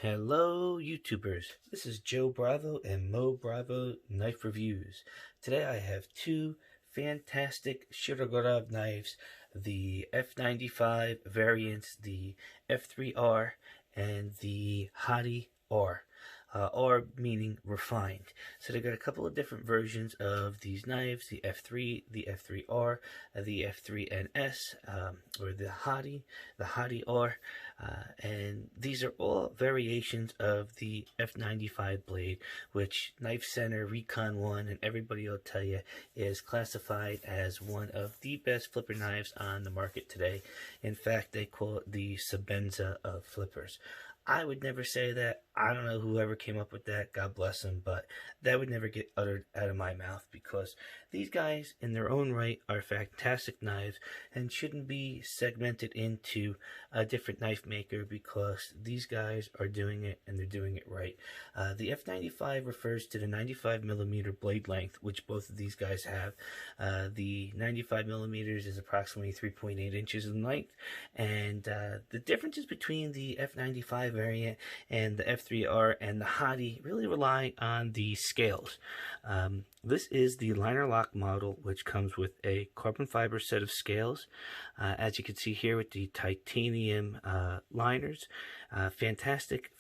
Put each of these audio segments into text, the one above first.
Hello YouTubers, this is Joe Bravo and Mo Bravo Knife Reviews. Today I have two fantastic Shiro knives, the F95 variants, the F3R and the Hati R. R meaning refined. So they got a couple of different versions of these knives, the F3, the F3R, the F3NS, or the Hati R, and these are all variations of the F95 blade, which Knife Center, Recon 1, and everybody will tell you is classified as one of the best flipper knives on the market today. In fact, they call it the Sebenza of flippers. I would never say that. I don't know whoever came up with that, God bless them, but that would never get uttered out of my mouth because these guys in their own right are fantastic knives and shouldn't be segmented into a different knife maker because these guys are doing it and they're doing it right. The F95 refers to the 95mm blade length, which both of these guys have. The 95mm is approximately 3.8 inches in length, and the differences between the F95 variant and the F3R and the Hati really rely on the scales. This is the liner lock model, which comes with a carbon fiber set of scales, as you can see here with the titanium liners. Fantastic,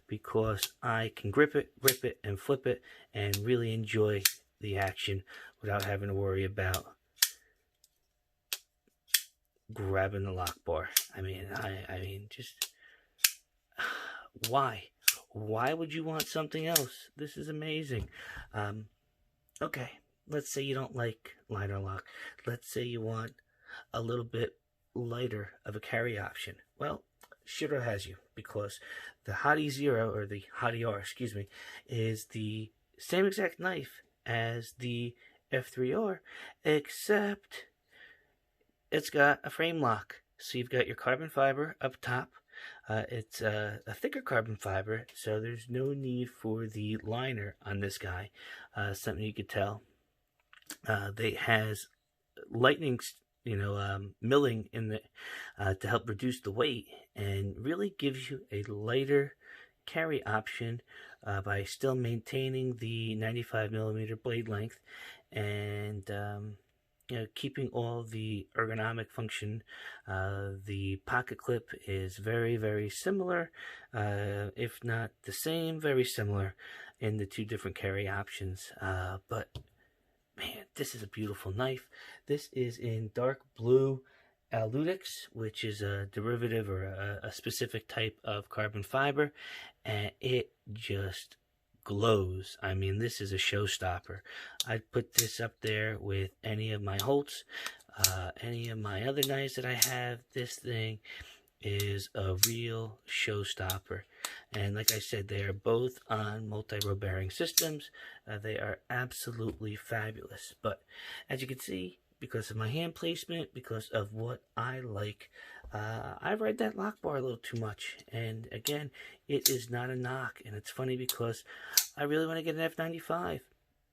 because I can grip it, rip it, and flip it and really enjoy the action without having to worry about grabbing the lock bar. I mean, just why would you want something else? This is amazing. Okay, let's say you don't like liner lock. Let's say you want a little bit lighter of a carry option. Well, Shiro has you, because the Hati Zero, or the Hati R, excuse me, is the same exact knife as the F3R, except it's got a frame lock. So you've got your carbon fiber up top. It's a thicker carbon fiber, so there's no need for the liner on this guy. Something you could tell. They has lightning, milling in the to help reduce the weight, and really gives you a lighter carry option by still maintaining the 95mm blade length and keeping all the ergonomic function. The pocket clip is very similar, if not the same, very similar in the two different carry options. But man, this is a beautiful knife. This is in dark blue Aludix, which is a derivative or a specific type of carbon fiber, and it just glows. I mean, this is a showstopper. I'd put this up there with any of my Holts, any of my other knives that I have. This thing is a real showstopper. And like I said, they are both on multi-row bearing systems. They are absolutely fabulous. But as you can see, because of my hand placement, because of what I like, I ride that lock bar a little too much. And again, it is not a knock. And it's funny because I really want to get an F95.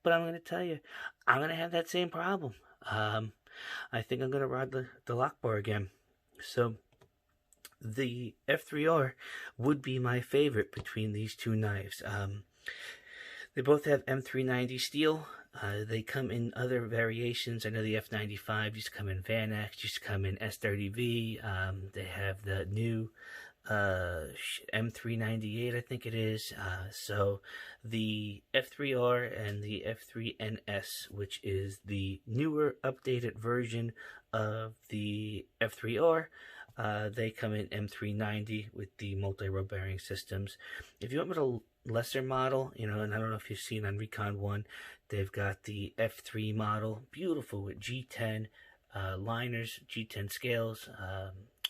But I'm going to tell you, I'm going to have that same problem. I think I'm going to ride the lock bar again. So the F3R would be my favorite between these two knives. They both have M390 steel. They come in other variations. I know the F95 used to come in Van X, used to come in S30V. They have the new M398, I think it is. So the F3R and the F3NS, which is the newer, updated version of the F3R, they come in M390 with the multi-row bearing systems. If you want with a lesser model, and I don't know if you've seen on Recon 1, they've got the F3 model, beautiful with G10 liners, G10 scales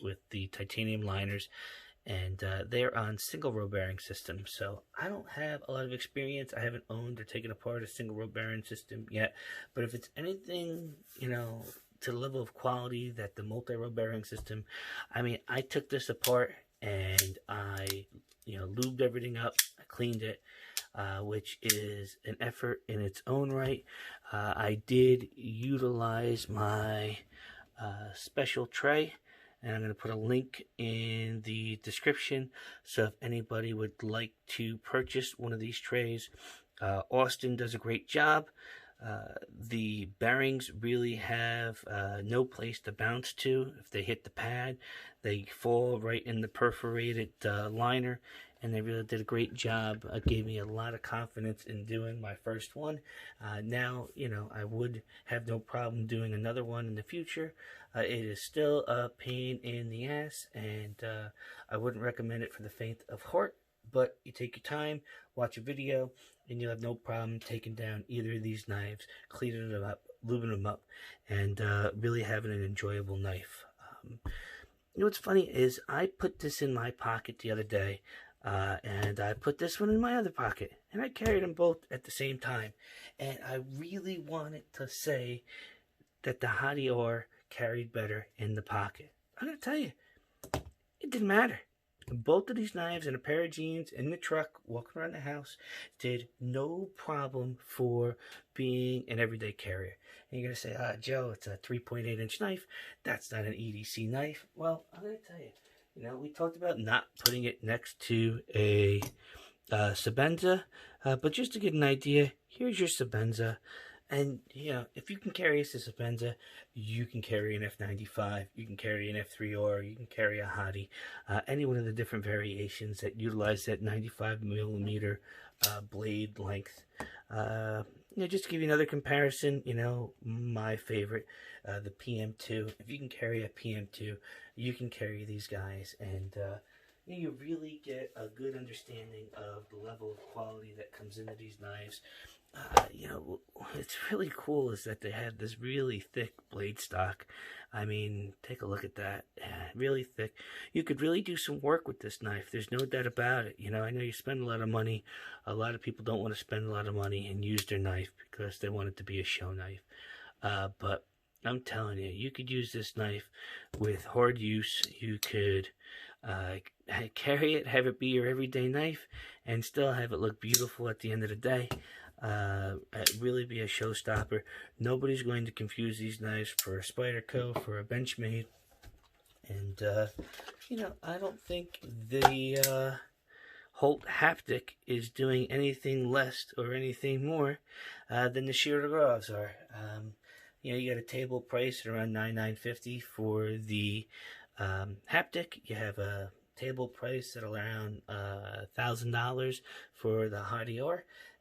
with the titanium liners, and they're on single row bearing systems. So I don't have a lot of experience. I haven't owned or taken apart a single row bearing system yet, but if it's anything, to the level of quality that the multi-row bearing system, I mean, I took this apart and I lubed everything up, I cleaned it, which is an effort in its own right. I did utilize my special tray and I'm going to put a link in the description. So if anybody would like to purchase one of these trays, Austin does a great job. The bearings really have no place to bounce to. If they hit the pad, they fall right in the perforated liner, and they really did a great job. It gave me a lot of confidence in doing my first one. Now, I would have no problem doing another one in the future. It is still a pain in the ass, and I wouldn't recommend it for the faint of heart. But you take your time, watch a video, and you'll have no problem taking down either of these knives, cleaning them up, lubing them up, and really having an enjoyable knife. What's funny is I put this in my pocket the other day, and I put this one in my other pocket, and I carried them both at the same time. And I really wanted to say that the Hati carried better in the pocket. I'm going to tell you, it didn't matter. Both of these knives and a pair of jeans in the truck walking around the house did no problem for being an everyday carrier. And you're going to say, Joe, it's a 3.8-inch knife. That's not an EDC knife. Well, I'm going to tell you, we talked about not putting it next to a Sebenza, but just to get an idea, here's your Sebenza. And, if you can carry a Sebenza, you can carry an F95, you can carry an F3R, you can carry a Hati, any one of the different variations that utilize that 95mm blade length. Just to give you another comparison, my favorite, the PM2. If you can carry a PM2, you can carry these guys, and you really get a good understanding of the level of quality that comes into these knives. It's really cool is that they have this really thick blade stock. I mean, take a look at that. Really thick. You could really do some work with this knife. There's no doubt about it. I know you spend a lot of money. A lot of people don't want to spend a lot of money and use their knife because they want it to be a show knife. But I'm telling you, you could use this knife with hard use. You could carry it, have it be your everyday knife, and still have it look beautiful at the end of the day. Really be a showstopper. Nobody's going to confuse these knives for a Spyderco, for a Benchmade, and I don't think the Holt Haptic is doing anything less or anything more than the Shiro gloves are. You got a table price at around $9,950 for the Haptic. You have a table price at around $1,000 for the Hati,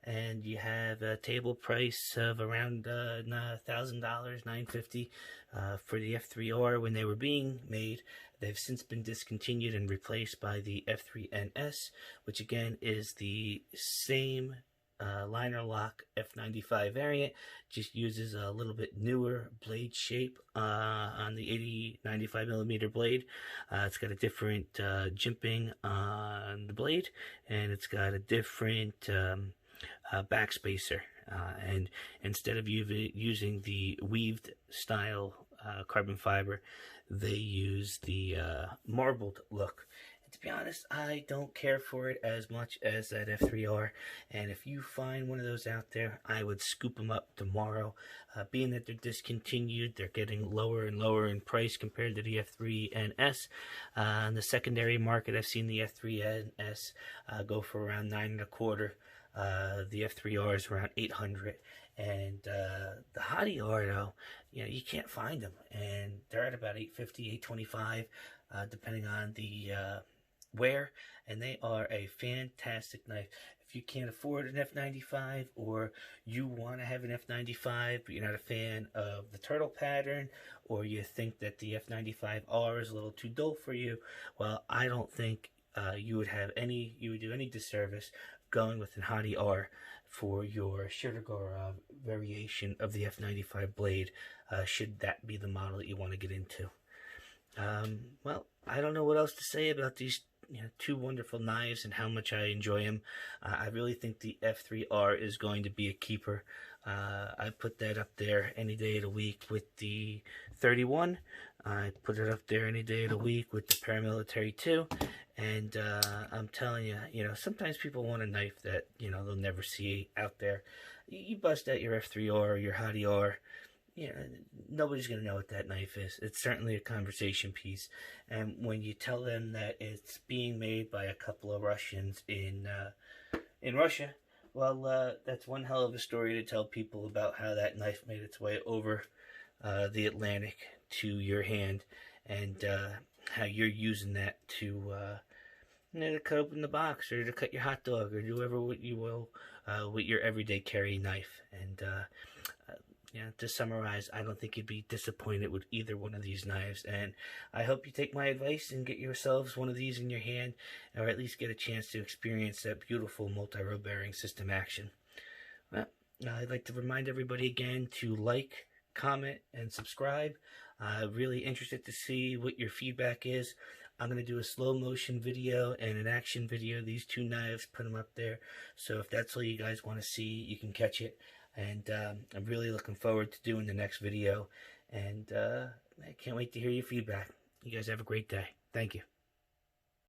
and you have a table price of around $1,000, $950 for the F3R when they were being made. They've since been discontinued and replaced by the F3NS, which again is the same liner lock F95 variant, just uses a little bit newer blade shape on the 95mm blade. It's got a different jimping on the blade, and it's got a different backspacer, and instead of using the weaved style carbon fiber, they use the marbled look. And to be honest, I don't care for it as much as that F3R, and if you find one of those out there, I would scoop them up tomorrow. Being that they're discontinued, they're getting lower and lower in price compared to the F3NS. On the secondary market, I've seen the F3NS go for around $9.25. The F3R is around $800, and the Hati though, you can't find them, and they're at about $850, $825, depending on the wear, and they are a fantastic knife. If you can't afford an F95, or you want to have an F95 but you're not a fan of the turtle pattern, or you think that the F95R is a little too dull for you, well, I don't think you would do any disservice going with an Hati R for your Shiro variation of the F95 blade, should that be the model that you want to get into. Well, I don't know what else to say about these two wonderful knives and how much I enjoy them. I really think the F3R is going to be a keeper. I put that up there any day of the week with the 31. I put it up there any day of the week with the Paramilitary 2. And I'm telling you, sometimes people want a knife that, they'll never see out there. You bust out your F3R or your Hati R, you know, nobody's going to know what that knife is. It's certainly a conversation piece. And when you tell them that it's being made by a couple of Russians in Russia, well, that's one hell of a story to tell people about how that knife made its way over the Atlantic to your hand, and how you're using that to to cut open the box, or to cut your hot dog, or do whatever you will with your everyday carry knife. And to summarize, I don't think you'd be disappointed with either one of these knives, and I hope you take my advice and get yourselves one of these in your hand, or at least get a chance to experience that beautiful multi-row bearing system action. Well, I'd like to remind everybody again to like, comment, and subscribe. Really interested to see what your feedback is. I'm going to do a slow motion video and an action video, these two knives, put them up there. So if that's all you guys want to see, you can catch it. And I'm really looking forward to doing the next video. And I can't wait to hear your feedback. You guys have a great day. Thank you.